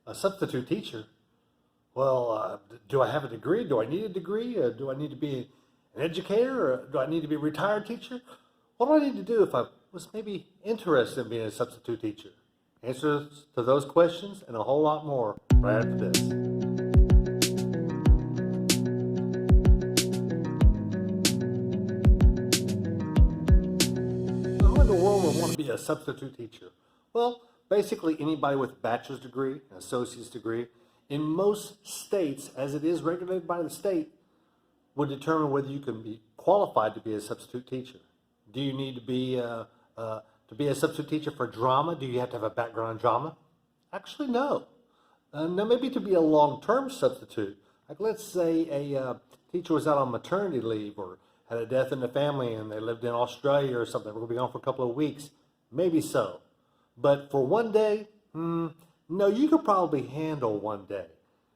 a substitute teacher. Well, do I have a degree? Do I need a degree? Do I need to be an educator? Or do I need to be a retired teacher? What do I need to do if I was maybe interested in being a substitute teacher? Answers to those questions and a whole lot more right after this. Who in the world would want to be a substitute teacher? Well, basically anybody with a bachelor's degree, an associate's degree, in most states, as it is regulated by the state, would determine whether you can be qualified to be a substitute teacher. Do you need to be a substitute teacher for drama? Do you have to have a background in drama? Actually, no. Now, maybe to be a long-term substitute, like let's say a teacher was out on maternity leave or had a death in the family and they lived in Australia or something, we're going to be gone for a couple of weeks, maybe so. But for one day, no, you could probably handle one day,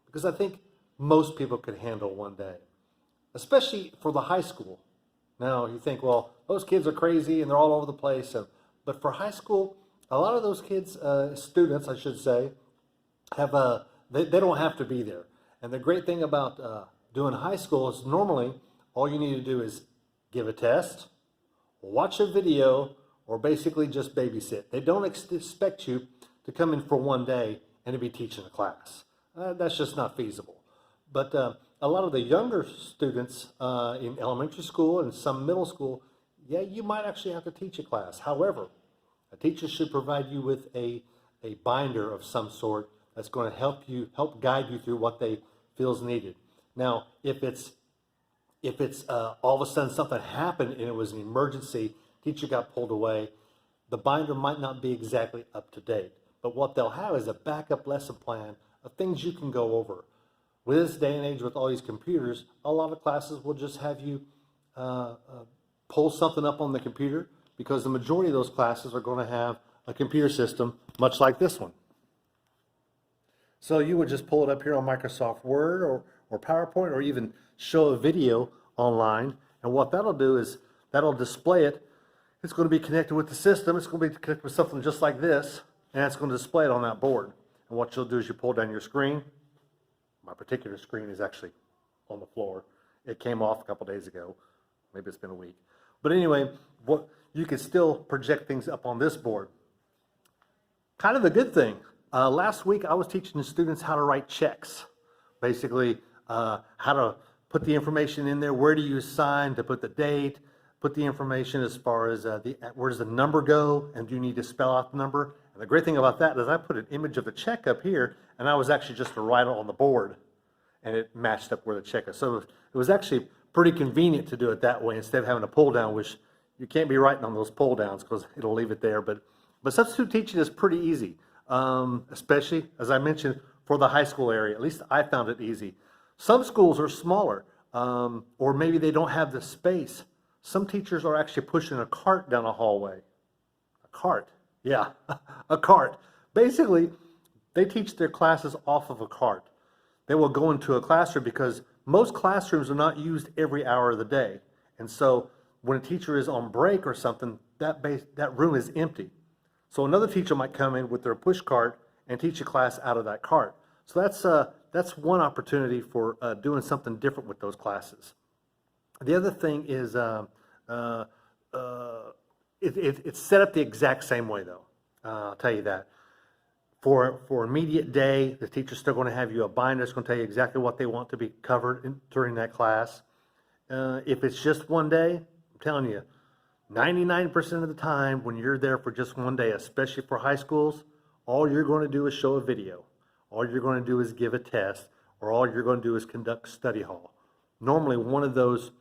because I think most people could handle one day, especially for the high school. Now you think, well, those kids are crazy and they're all over the place. But for high school, a lot of those kids, students, I should say, have they don't have to be there. And the great thing about doing high school is normally all you need to do is give a test, watch a video, or basically just babysit. They don't expect you to come in for one day and to be teaching a class. That's just not feasible. But a lot of the younger students in elementary school and some middle school, yeah, you might actually have to teach a class. However, a teacher should provide you with a binder of some sort that's going to help guide you through what they feel is needed. Now, if it's all of a sudden something happened and it was an emergency, teacher got pulled away, the binder might not be exactly up to date. But what they'll have is a backup lesson plan of things you can go over. With this day and age, with all these computers, a lot of classes will just have you pull something up on the computer, because the majority of those classes are going to have a computer system much like this one. So you would just pull it up here on Microsoft Word or PowerPoint, or even show a video online. And what that'll do is that'll display it. It's going to be connected with the system. It's going to be connected with something just like this, and it's going to display it on that board. And what you'll do is you pull down your screen. My particular screen is actually on the floor. It came off a couple days ago. Maybe it's been a week. But anyway, you can still project things up on this board. Kind of a good thing. Last week I was teaching the students how to write checks. Basically, how to put the information in there. Where do you sign to put the date? Put the information as far as where does the number go, and do you need to spell out the number? And the great thing about that is I put an image of the check up here, and I was actually just to write it on the board, and it matched up where the check is. So it was actually pretty convenient to do it that way instead of having a pull down, which you can't be writing on those pull downs because it'll leave it there. But substitute teaching is pretty easy, especially, as I mentioned, for the high school area. At least I found it easy. Some schools are smaller, or maybe they don't have the space. Some teachers are actually pushing a cart down a hallway. A cart, yeah, a cart. Basically, they teach their classes off of a cart. They will go into a classroom because most classrooms are not used every hour of the day. And so when a teacher is on break or something, that room is empty. So another teacher might come in with their push cart and teach a class out of that cart. So that's one opportunity for doing something different with those classes. The other thing is it's set up the exact same way, though. I'll tell you that. For immediate day, the teacher's still going to have you a binder. It's going to tell you exactly what they want to be covered during that class. If it's just one day, I'm telling you, 99% of the time when you're there for just one day, especially for high schools, all you're going to do is show a video. All you're going to do is give a test, or all you're going to do is conduct study hall. Normally, one of those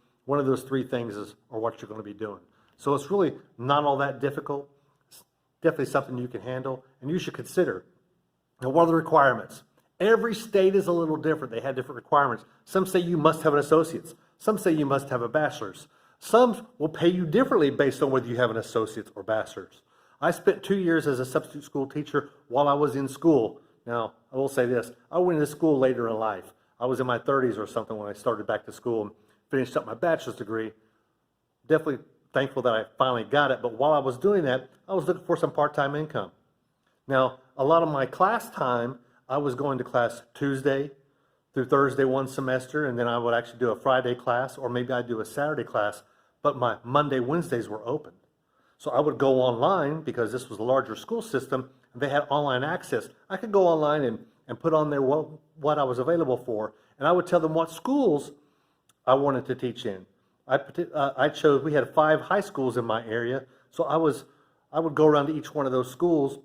three things are what you're going to be doing. So it's really not all that difficult. It's definitely something you can handle, and you should consider. Now, what are the requirements? Every state is a little different. They have different requirements. Some say you must have an associate's. Some say you must have a bachelor's. Some will pay you differently based on whether you have an associate's or bachelor's. I spent 2 years as a substitute school teacher while I was in school. Now, I will say this. I went to school later in life. I was in my 30s or something when I started back to school and finished up my bachelor's degree. Definitely thankful that I finally got it, but while I was doing that, I was looking for some part-time income. Now, a lot of my class time I was going to class Tuesday through Thursday one semester, and then I would actually do a Friday class, or maybe I'd do a Saturday class, but my Monday, Wednesdays were open. So I would go online, because this was a larger school system, and they had online access. I could go online and put on there what I was available for, and I would tell them what schools I wanted to teach in. I chose, we had 5 high schools in my area, so I would go around to each one of those schools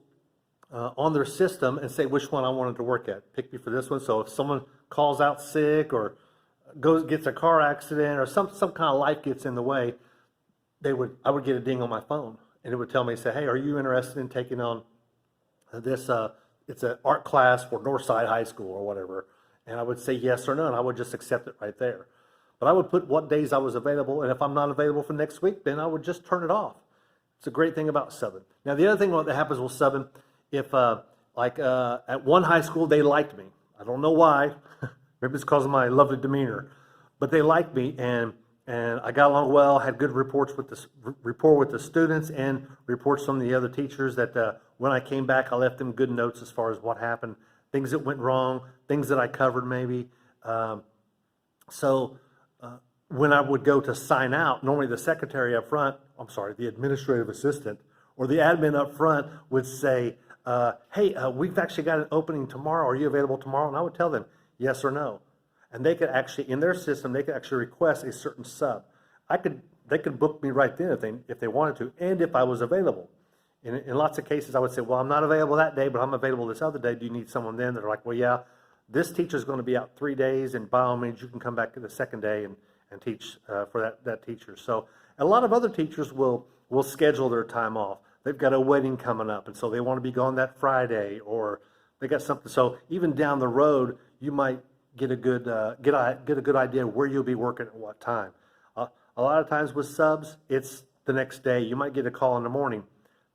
on their system and say which one I wanted to work at. Pick me for this one. So if someone calls out sick or gets a car accident or some kind of life gets in the way, I would get a ding on my phone, and it would tell me, say, hey, are you interested in taking on this? It's an art class for Northside High School or whatever. And I would say yes or no, and I would just accept it right there. But I would put what days I was available, and if I'm not available for next week, then I would just turn it off. It's a great thing about subbing. Now, the other thing that happens with subbing, if at one high school, they liked me. I don't know why. Maybe it's because of my lovely demeanor. But they liked me, and I got along well, had good rapport with the students and reports from the other teachers that when I came back, I left them good notes as far as what happened, things that went wrong, things that I covered maybe. When I would go to sign out, normally the secretary up front, the administrative assistant or the admin up front would say, hey, we've actually got an opening tomorrow. Are you available tomorrow? And I would tell them yes or no. And they could actually, in their system, they could actually request a certain sub. They could book me right then if they wanted to, and if I was available. In lots of cases, I would say, well, I'm not available that day, but I'm available this other day. Do you need someone then? They're like, well, yeah, this teacher's going to be out 3 days, and by all means, you can come back to the second day and teach for that teacher. So a lot of other teachers will schedule their time off. They've got a wedding coming up, and so they want to be gone that Friday, or they got something. So even down the road, you might get a good idea where you'll be working at what time. A lot of times with subs, it's the next day. You might get a call in the morning.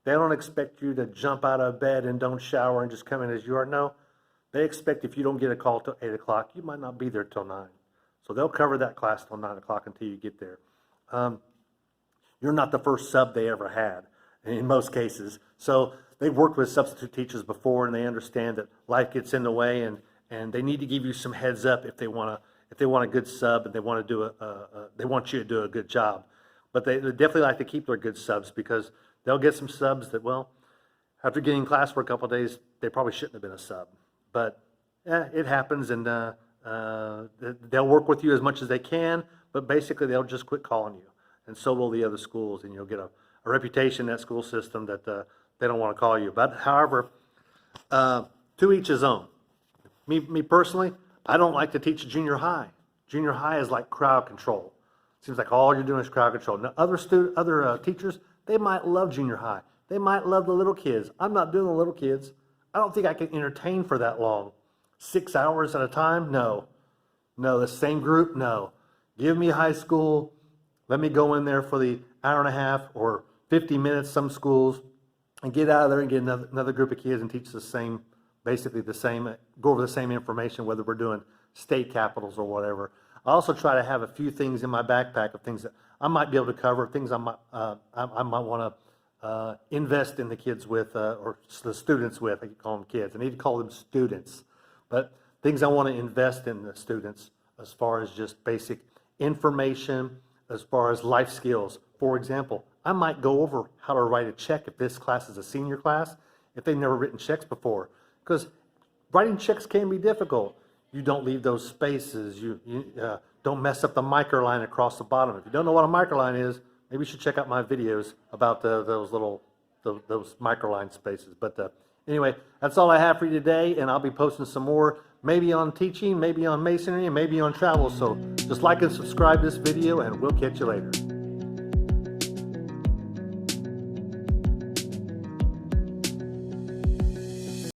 They don't expect you to jump out of bed and don't shower and just come in as you are. No, they expect if you don't get a call till 8 o'clock, you might not be there till 9. So they'll cover that class till 9 o'clock until you get there. You're not the first sub they ever had in most cases. So they've worked with substitute teachers before, and they understand that life gets in the way, and they need to give you some heads up if they want a good sub, and they want you to do a good job. But they definitely like to keep their good subs, because they'll get some subs that, well, after getting class for a couple of days, they probably shouldn't have been a sub. But it happens, and they'll work with you as much as they can, but basically they'll just quit calling you. And so will the other schools, and you'll get a reputation in that school system that they don't want to call you. But however, to each his own. Me personally, I don't like to teach junior high. Junior high is like crowd control. Seems like all you're doing is crowd control. Now, other teachers, they might love junior high. They might love the little kids. I'm not doing the little kids. I don't think I can entertain for that long. 6 hours at a time? No. The same group? No. Give me high school. Let me go in there for the hour and a half or 50 minutes, some schools, and get out of there and get another group of kids and teach basically the same, go over the same information, whether we're doing state capitals or whatever. I also try to have a few things in my backpack of things that I might be able to cover, things I might want to invest in the kids with, or the students with. I can call them kids. I need to call them students. But things I want to invest in the students as far as just basic information, as far as life skills. For example, I might go over how to write a check if this class is a senior class, if they've never written checks before. Because writing checks can be difficult. You don't leave those spaces. You don't mess up the microline across the bottom. If you don't know what a microline is, maybe you should check out my videos about those microline spaces. But anyway, that's all I have for you today, and I'll be posting some more, maybe on teaching, maybe on masonry, and maybe on travel. So just like and subscribe this video, and we'll catch you later.